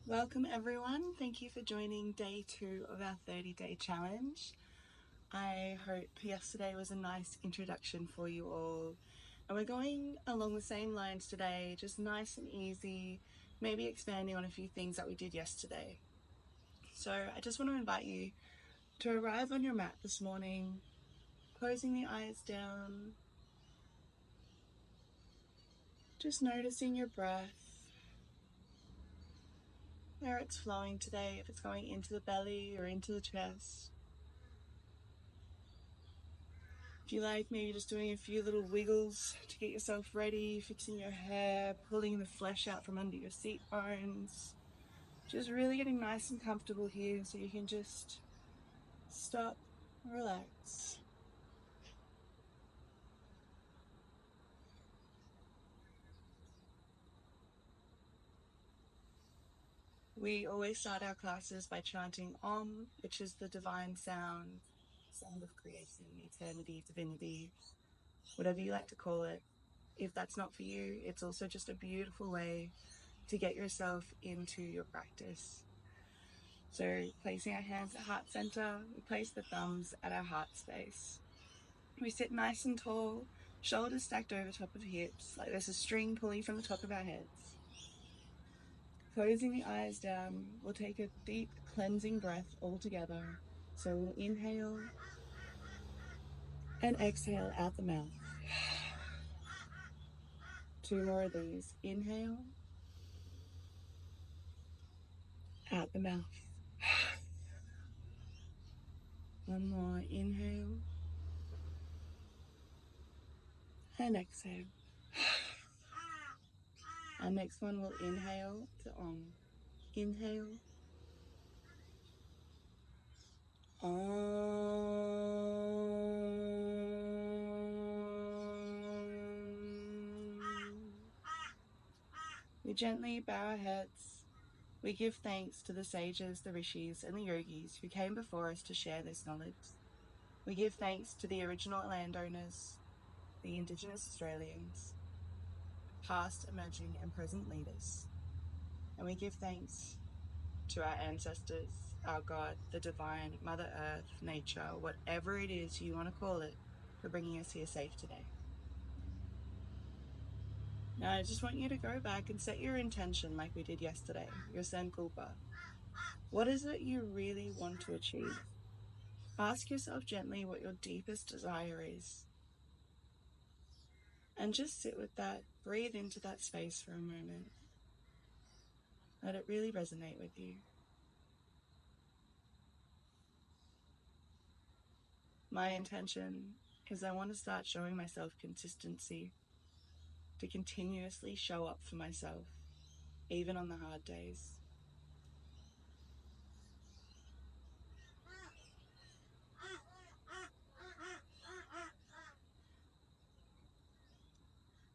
Welcome everyone. Thank you for joining day 2 of our 30-day challenge. I hope yesterday was a nice introduction for you all. And we're going along the same lines today, just nice and easy, maybe expanding on a few things that we did yesterday. So I just want to invite you to arrive on your mat this morning, closing the eyes down, just noticing your breath, where it's flowing today, if it's going into the belly or into the chest. If you like, maybe just doing a few little wiggles to get yourself ready, fixing your hair, pulling the flesh out from under your seat bones. Just really getting nice and comfortable here so you can just stop, relax. We always start our classes by chanting Om, which is the divine sound of creation, eternity, divinity, whatever you like to call it. If that's not for you, it's also just a beautiful way to get yourself into your practice. So placing our hands at heart center, we place the thumbs at our heart space. We sit nice and tall, shoulders stacked over top of hips, like there's a string pulling from the top of our heads. Closing the eyes down, we'll take a deep cleansing breath all together. So we'll inhale and exhale out the mouth. 2 more of these. Inhale, out the mouth. 1 more. Inhale and exhale. Our next one will inhale to Om. Inhale. We gently bow our heads. We give thanks to the sages, the rishis, and the yogis who came before us to share this knowledge. We give thanks to the original landowners, the Indigenous Australians, past, emerging, and present leaders. And we give thanks to our ancestors, our God, the divine, Mother Earth, nature, whatever it is you want to call it, for bringing us here safe today. Now, I just want you to go back and set your intention like we did yesterday, your Sankalpa. What is it you really want to achieve? Ask yourself gently what your deepest desire is. And just sit with that, breathe into that space for a moment. Let it really resonate with you. My intention is I want to start showing myself consistency, to continuously show up for myself, even on the hard days.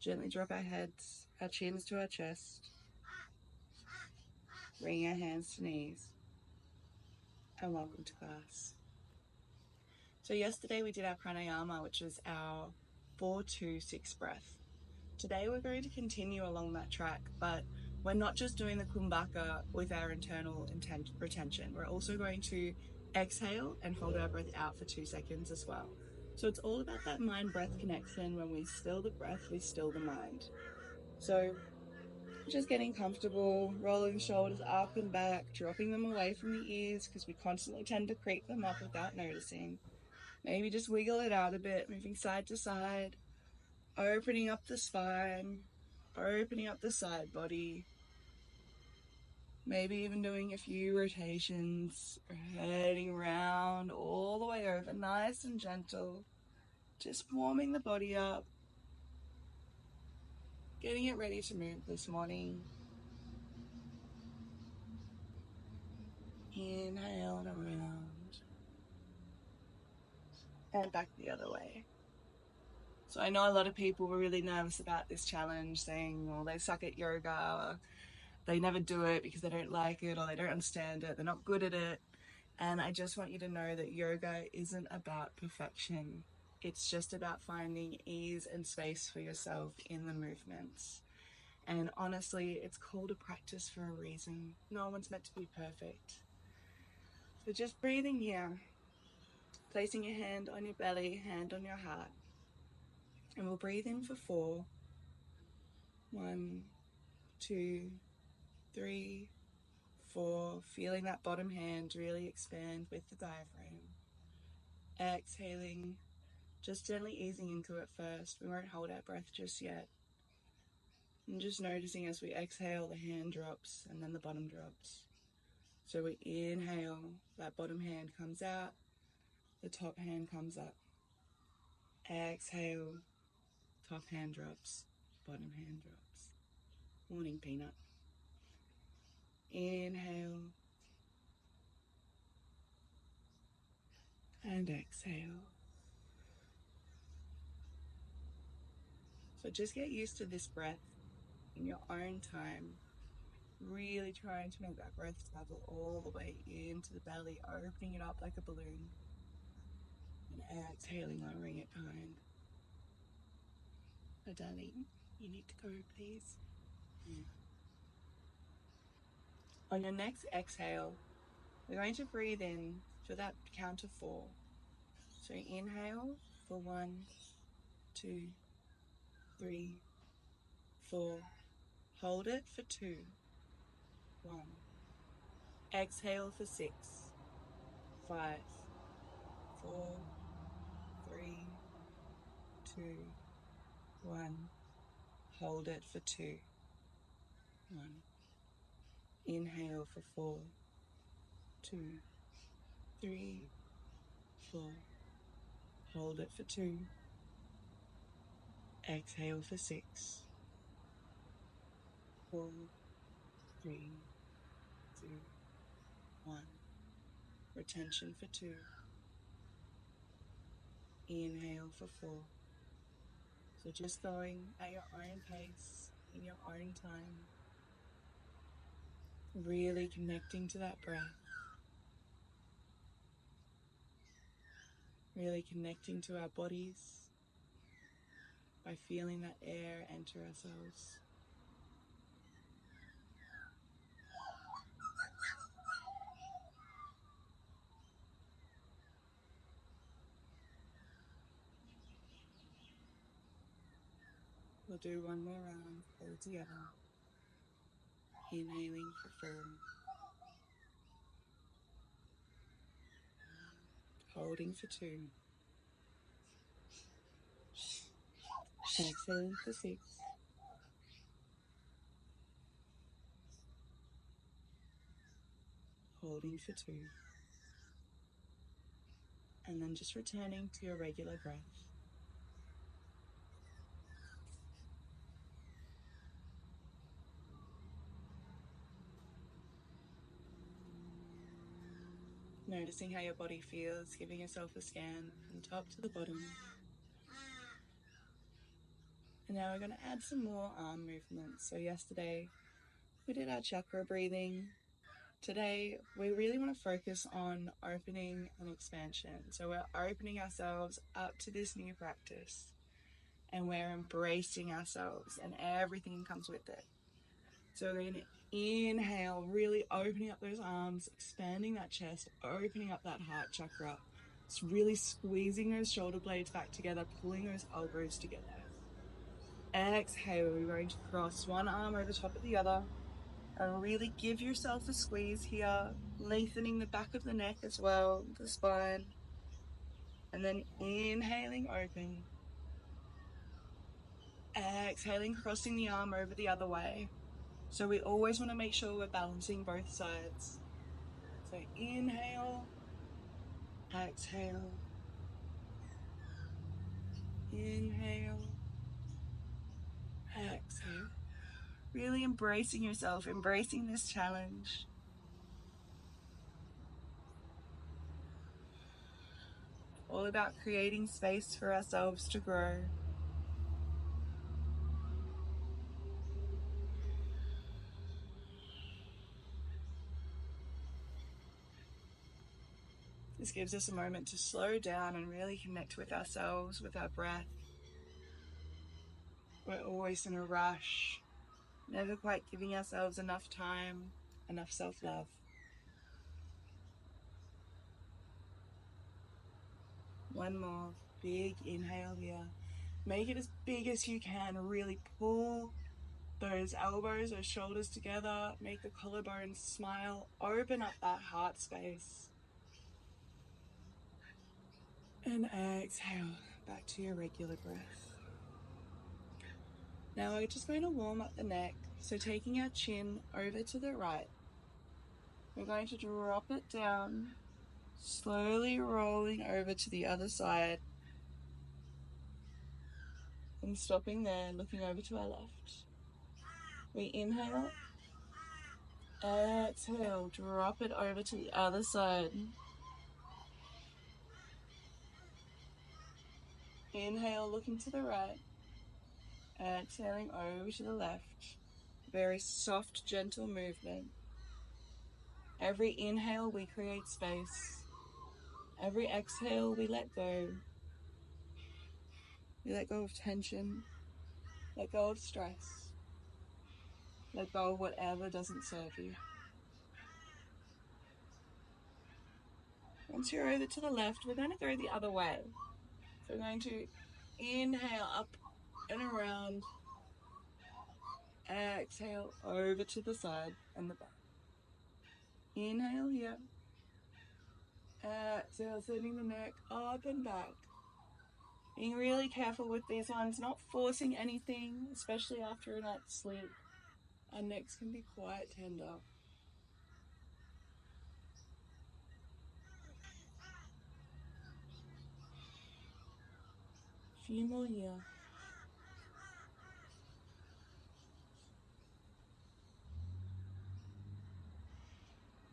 Gently drop our heads, our chins to our chest, bring our hands to knees, and welcome to class. So yesterday we did our pranayama, which is our 4-2-6 breath. Today we're going to continue along that track, but we're not just doing the kumbhaka with our internal retention. We're also going to exhale and hold our breath out for 2 seconds as well. So it's all about that mind-breath connection. When we still the breath, we still the mind. So just getting comfortable, rolling the shoulders up and back, dropping them away from the ears because we constantly tend to creep them up without noticing. Maybe just wiggle it out a bit, moving side to side, opening up the spine, opening up the side body. Maybe even doing a few rotations, heading around all the way over, nice and gentle. Just warming the body up, getting it ready to move this morning. Inhale and around, and back the other way. So I know a lot of people were really nervous about this challenge, saying, well, they suck at yoga, or they never do it because they don't like it, or they don't understand it, they're not good at it. And I just want you to know that yoga isn't about perfection. It's just about finding ease and space for yourself in the movements. And honestly, it's called a practice for a reason. No one's meant to be perfect. So just breathing here, placing your hand on your belly, hand on your heart. And we'll breathe in for 4. 1, 2, 3, 4. Feeling that bottom hand really expand with the diaphragm. Exhaling, just gently easing into it first. We won't hold our breath just yet. And just noticing as we exhale, the hand drops and then the bottom drops. So we inhale, that bottom hand comes out, the top hand comes up. Exhale, top hand drops, bottom hand drops. Morning, Peanut. Inhale and exhale. So just get used to this breath in your own time. Really trying to make that breath travel all the way into the belly, opening it up like a balloon. And exhaling, lowering it behind. Oh, darling, you need to go, please. Yeah. On your next exhale, we're going to breathe in for that count of 4. So inhale for 1, 2, 3, 4. Hold it for 2, 1. Exhale for 6, 5, 4, 3, 2, 1. Hold it for 2, 1. Inhale for 4, 2, 3, 4. Hold it for 2. Exhale for 6, 4, 3, 2, 1. Retention for 2. Inhale for 4. So just going at your own pace, in your own time. Really connecting to that breath. Really connecting to our bodies by feeling that air enter ourselves. We'll do one more round all together. Inhaling for 4. Holding for 2. Exhaling for 6. Holding for 2. And then just returning to your regular breath. Noticing how your body feels, giving yourself a scan from top to the bottom. And now we're going to add some more arm movements. So yesterday we did our chakra breathing. Today we really want to focus on opening and expansion. So we're opening ourselves up to this new practice. And we're embracing ourselves and everything comes with it. So we're going to inhale, really opening up those arms, expanding that chest, opening up that heart chakra. It's really squeezing those shoulder blades back together, pulling those elbows together. Exhale, we're going to cross one arm over top of the other and really give yourself a squeeze here, lengthening the back of the neck as well, the spine. And then inhaling, open. Exhaling, crossing the arm over the other way. So we always want to make sure we're balancing both sides. So inhale, exhale, inhale, exhale. Really embracing yourself, embracing this challenge. All about creating space for ourselves to grow. This gives us a moment to slow down and really connect with ourselves, with our breath. We're always in a rush. Never quite giving ourselves enough time, enough self-love. One more big inhale here. Make it as big as you can. Really pull those elbows or shoulders together. Make the collarbones smile. Open up that heart space. And exhale back to your regular breath. Now we're just going to warm up the neck. So taking our chin over to the right, we're going to drop it down, slowly rolling over to the other side. And stopping there, looking over to our left. We inhale, exhale, drop it over to the other side. Inhale, looking to the right, exhaling over to the left. Very soft, gentle movement. Every inhale, we create space. Every exhale, we let go. We let go of tension, let go of stress, let go of whatever doesn't serve you. Once you're over to the left, we're going to go the other way. So we're going to inhale up and around, exhale over to the side and the back. Inhale here, exhale, sending the neck up and back. Being really careful with these ones, not forcing anything, especially after a night's sleep. Our necks can be quite tender. A few more here.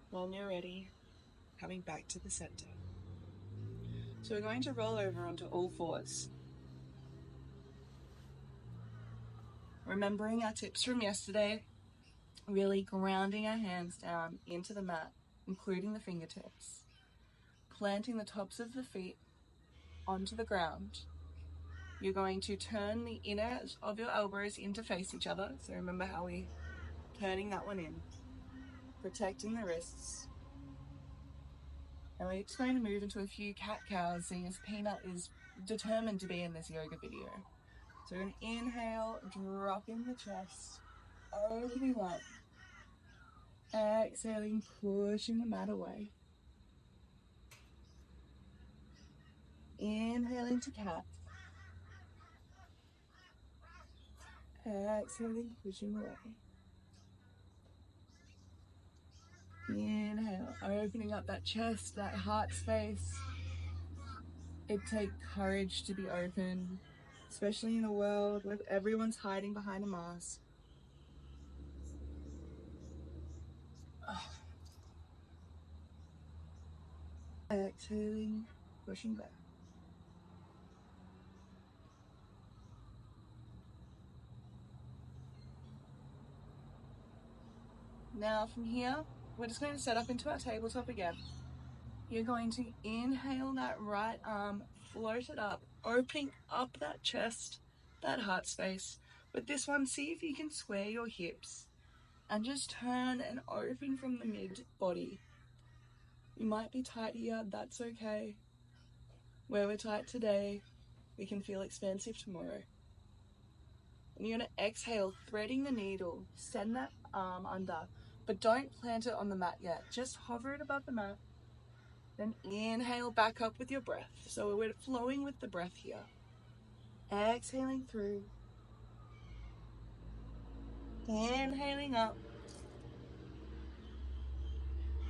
When you're ready, coming back to the center. So we're going to roll over onto all fours. Remembering our tips from yesterday, really grounding our hands down into the mat, including the fingertips. Planting the tops of the feet onto the ground. You're going to turn the inner of your elbows in to face each other. So remember how we're turning that one in. Protecting the wrists. And we're just going to move into a few cat-cows, seeing as Peanut is determined to be in this yoga video. So we're going to inhale, dropping the chest, opening up. Exhaling, pushing the mat away. Inhaling to cat. Exhaling, pushing away. Inhale, opening up that chest, that heart space. It takes courage to be open, especially in a world where everyone's hiding behind a mask. Exhaling, pushing back. Now from here, we're just going to set up into our tabletop again. You're going to inhale that right arm, float it up, opening up that chest, that heart space. With this one, see if you can square your hips and just turn and open from the mid body. You might be tight here, that's okay. Where we're tight today, we can feel expansive tomorrow. And you're going to exhale, threading the needle, send that arm under, but don't plant it on the mat yet. Just hover it above the mat. Then inhale back up with your breath. So we're flowing with the breath here. Exhaling through. Inhaling up.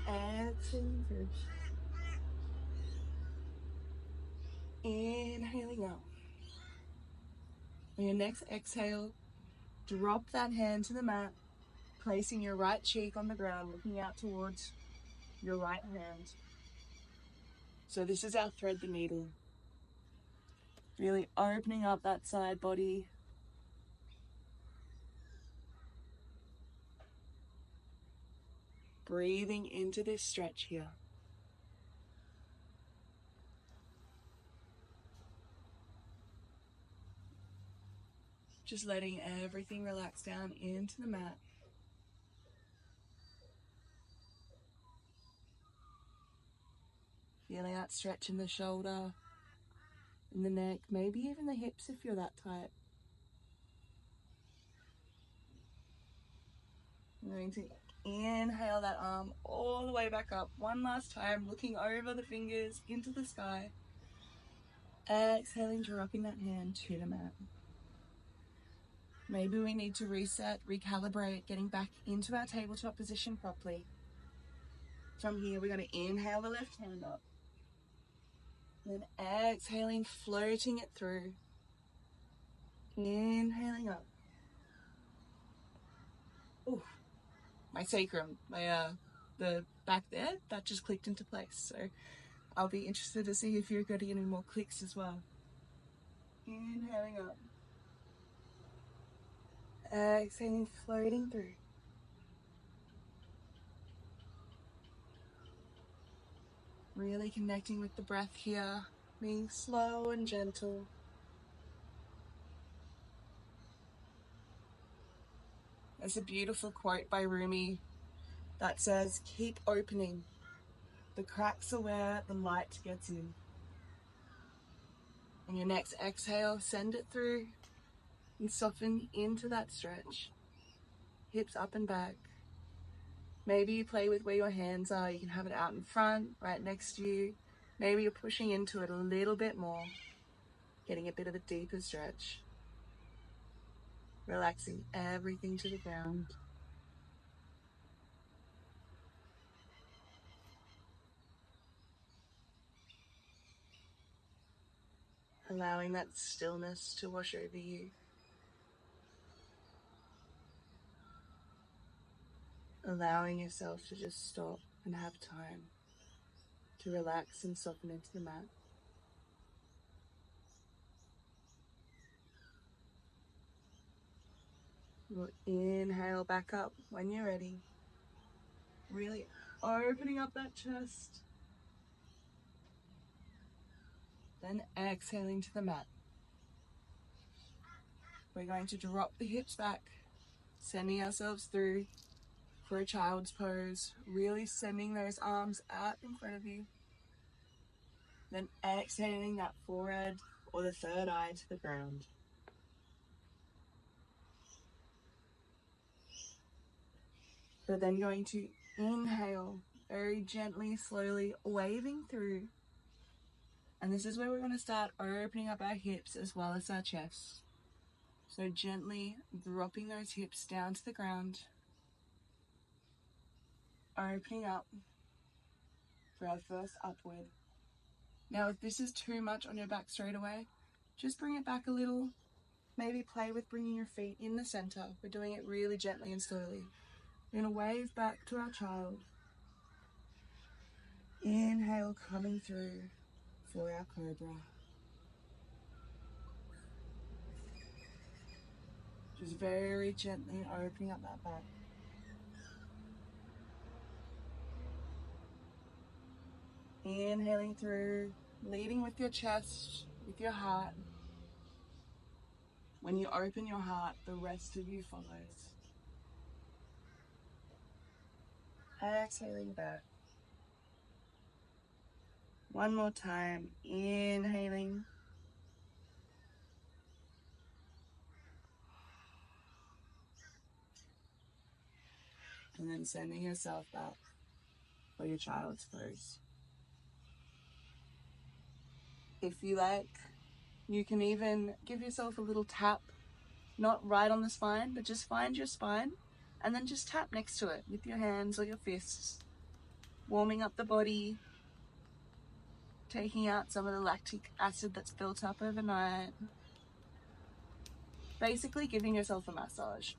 Exhaling through. Inhaling out. On your next exhale, drop that hand to the mat, placing your right cheek on the ground, looking out towards your right hand. So this is our thread the needle. Really opening up that side body. Breathing into this stretch here. Just letting everything relax down into the mat. Feeling that stretch in the shoulder, in the neck, maybe even the hips if you're that tight. I'm going to inhale that arm all the way back up. One last time, looking over the fingers into the sky. Exhaling, dropping that hand to the mat. Maybe we need to reset, recalibrate, getting back into our tabletop position properly. From here, we're going to inhale the left hand up. Then exhaling, floating it through. Inhaling up. Ooh, my sacrum, the back there, that just clicked into place. So I'll be interested to see if you're getting any more clicks as well. Inhaling up. Exhaling, floating through. Really connecting with the breath here, being slow and gentle. There's a beautiful quote by Rumi that says, "Keep opening. The cracks are where the light gets in." On your next exhale, send it through and soften into that stretch. Hips up and back. Maybe you play with where your hands are. You can have it out in front, right next to you. Maybe you're pushing into it a little bit more, getting a bit of a deeper stretch. Relaxing everything to the ground. Allowing that stillness to wash over you. Allowing yourself to just stop and have time to relax and soften into the mat. We'll inhale back up when you're ready. Really opening up that chest. Then exhaling to the mat. We're going to drop the hips back, sending ourselves through for a child's pose. Really sending those arms out in front of you. Then exhaling that forehead or the third eye to the ground. We're then going to inhale very gently, slowly, waving through. And this is where we're going to start opening up our hips as well as our chest. So gently dropping those hips down to the ground. Opening up for our first upward. Now, if this is too much on your back straight away, just bring it back a little. Maybe play with bringing your feet in the center. We're doing it really gently and slowly. We're going to wave back to our child. Inhale, coming through for our cobra. Just very gently opening up that back. Inhaling through, leading with your chest, with your heart. When you open your heart, the rest of you follows. Exhaling back. One more time, inhaling. And then sending yourself back for your child's pose. If you like, you can even give yourself a little tap, not right on the spine, but just find your spine and then just tap next to it with your hands or your fists, warming up the body, taking out some of the lactic acid that's built up overnight. Basically giving yourself a massage.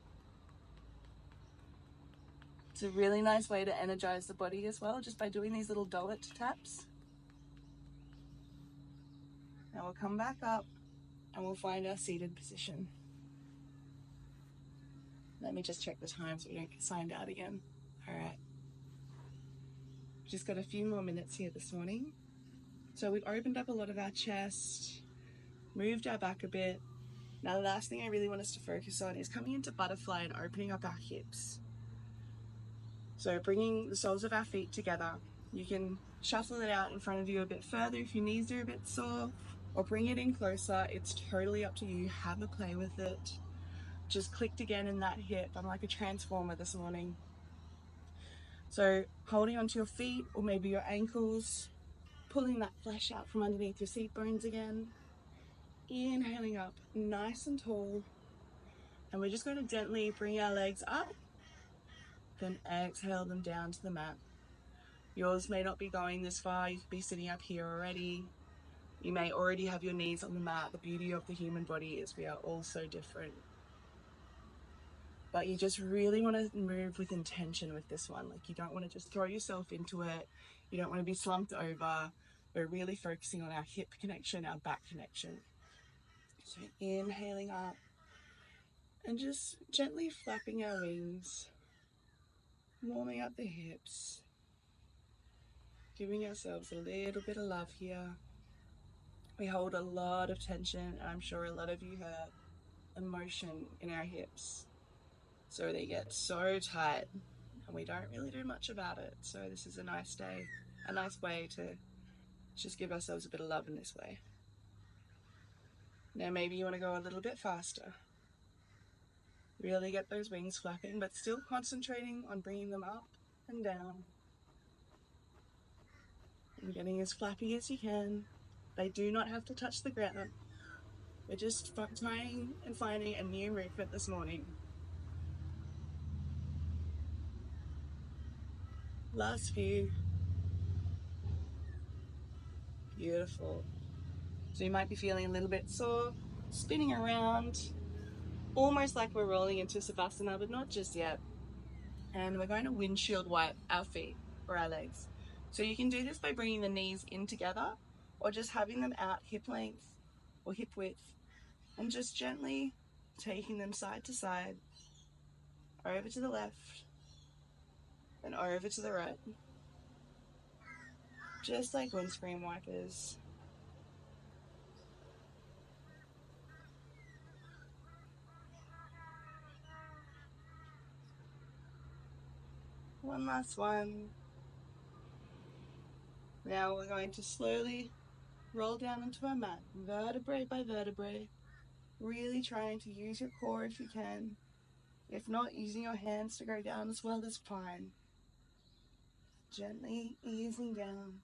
It's a really nice way to energize the body as well, just by doing these little dollop taps. Now we'll come back up and we'll find our seated position. Let me just check the time so we don't get signed out again. All right. Just got a few more minutes here this morning. So we've opened up a lot of our chest, moved our back a bit, Now the last thing I really want us to focus on is coming into butterfly and opening up our hips. So bringing the soles of our feet together. You can shuffle it out in front of you a bit further if your knees are a bit sore, or bring it in closer. It's totally up to you. Have a play with it. Just clicked again in that hip. I'm like a transformer this morning. So holding onto your feet or maybe your ankles, pulling that flesh out from underneath your seat bones again. Inhaling up nice and tall. And we're just going to gently bring our legs up, then exhale them down to the mat. Yours may not be going this far. You could be sitting up here already. You may already have your knees on the mat. The beauty of the human body is we are all so different. But you just really want to move with intention with this one. Like, you don't want to just throw yourself into it. You don't want to be slumped over. We're really focusing on our hip connection, our back connection. So inhaling up and just gently flapping our wings, warming up the hips, giving ourselves a little bit of love here. We hold a lot of tension, and I'm sure a lot of you have emotion in our hips. So they get so tight and we don't really do much about it. So this is a nice day, a nice way to just give ourselves a bit of love in this way. Now maybe you want to go a little bit faster. Really get those wings flapping, but still concentrating on bringing them up and down. And getting as flappy as you can. They do not have to touch the ground. We're just trying and finding a new movement this morning. Last few. Beautiful. So you might be feeling a little bit sore, spinning around, almost like we're rolling into Savasana, but not just yet. And we're going to windshield wipe our feet or our legs. So you can do this by bringing the knees in together or just having them out hip length or hip width and just gently taking them side to side, over to the left and over to the right. Just like windscreen wipers. One last one. Now we're going to slowly roll down into our mat, vertebrae by vertebrae, really trying to use your core if you can. If not, using your hands to go down as well is fine. Gently easing down.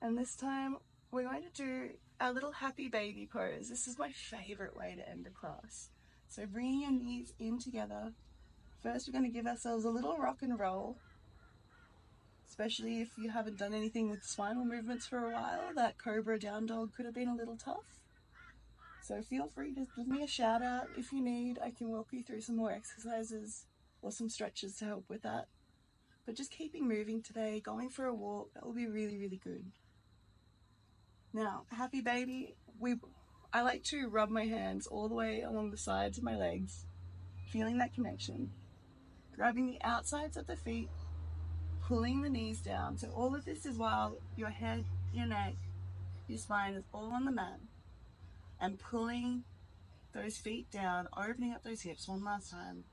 And this time we're going to do our little happy baby pose. This is my favorite way to end a class. So bringing your knees in together. First, we're going to give ourselves a little rock and roll, especially if you haven't done anything with spinal movements for a while. That cobra down dog could have been a little tough. So feel free to give me a shout out if you need. I can walk you through some more exercises or some stretches to help with that. But just keeping moving today, going for a walk, that will be really, really good. Now, happy baby, I like to rub my hands all the way along the sides of my legs, feeling that connection. Grabbing the outsides of the feet, pulling the knees down. So all of this is while your head, your neck, your spine is all on the mat. And pulling those feet down, opening up those hips one last time.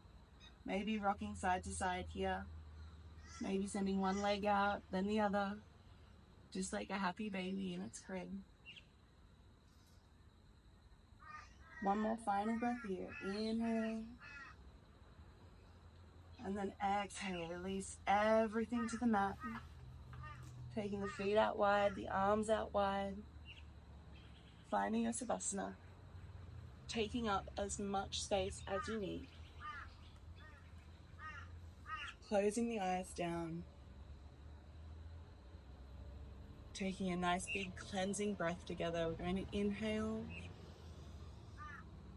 Maybe rocking side to side here. Maybe sending one leg out, then the other. Just like a happy baby in its crib. One more final breath here. Inhale. And then exhale. Release everything to the mat. Taking the feet out wide, the arms out wide. Finding your Savasana. Taking up as much space as you need. Closing the eyes down. Taking a nice big cleansing breath together. We're going to inhale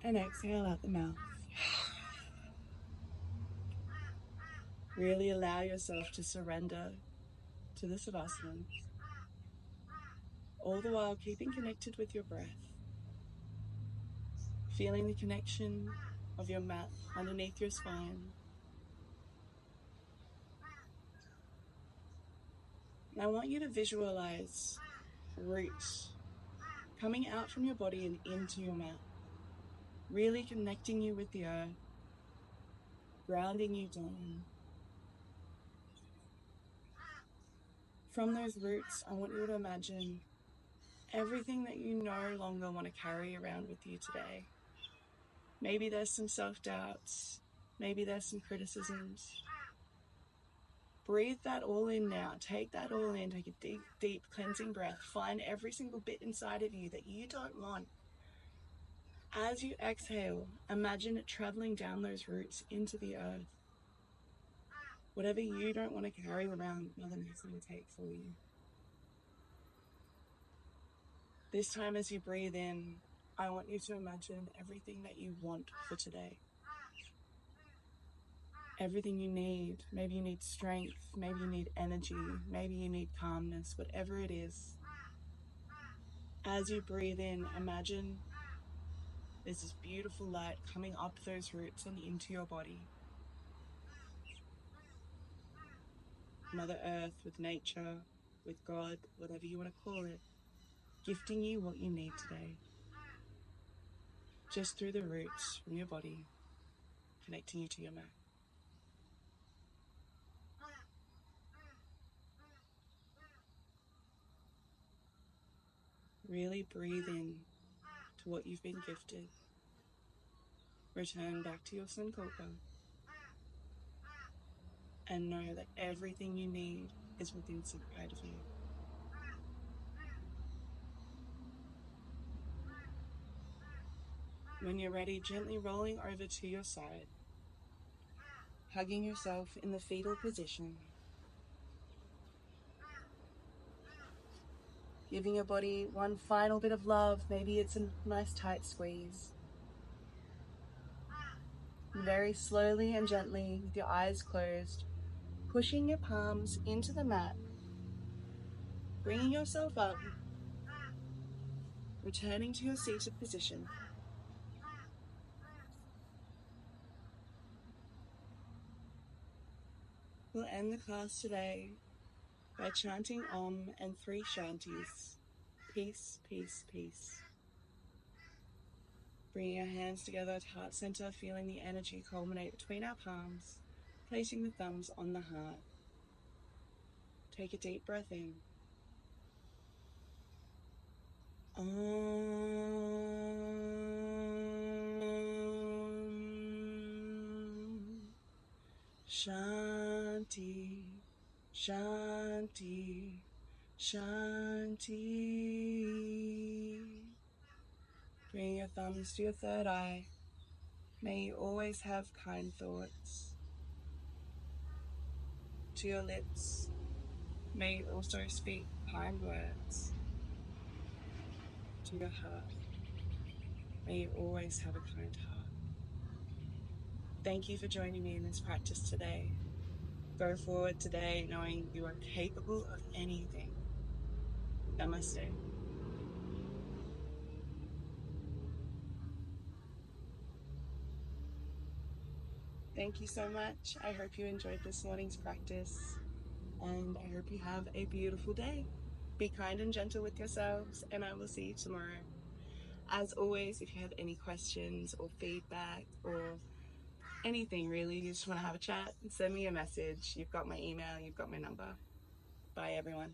and exhale out the mouth. Really allow yourself to surrender to the Savasana. All the while keeping connected with your breath. Feeling the connection of your mat underneath your spine. And I want you to visualize roots coming out from your body and into your mat. really connecting you with the earth, grounding you down. From those roots, I want you to imagine everything that you no longer want to carry around with you today. Maybe there's some self-doubts, maybe there's some criticisms. Breathe that all in now. Take that all in. Take a deep, deep cleansing breath. Find every single bit inside of you that you don't want. As you exhale, imagine it traveling down those roots into the earth. Whatever you don't want to carry around, Mother Nature will take for you. This time as you breathe in, I want you to imagine everything that you want for today. Everything you need. Maybe you need strength, maybe you need energy, maybe you need calmness, whatever it is. As you breathe in, imagine there's this beautiful light coming up those roots and into your body. Mother Earth, with nature, with God, whatever you want to call it, gifting you what you need today. Just through the roots from your body, connecting you to your mat. Really breathe in to what you've been gifted. Return back to your Sankalpa and know that everything you need is within inside of you. When you're ready, gently rolling over to your side, hugging yourself in the fetal position, giving your body one final bit of love. Maybe it's a nice tight squeeze. And very slowly and gently, with your eyes closed, pushing your palms into the mat, bringing yourself up, returning to your seated position. We'll end the class today by chanting Om and 3 Shantis. Peace, peace, peace. Bringing our hands together at heart center, feeling the energy culminate between our palms, placing the thumbs on the heart. Take a deep breath in. Om Shanti, Shanti, Shanti. Bring your thumbs to your third eye. May you always have kind thoughts. To your lips, may you also speak kind words. To your heart, may you always have a kind heart. Thank you for joining me in this practice today. Go forward today knowing you are capable of anything. Namaste. Thank you so much. I hope you enjoyed this morning's practice, and I hope you have a beautiful day. Be kind and gentle with yourselves, and I will see you tomorrow. As always, if you have any questions or feedback or anything really, you just want to have a chat, send me a message. You've got my email, you've got my number. Bye everyone.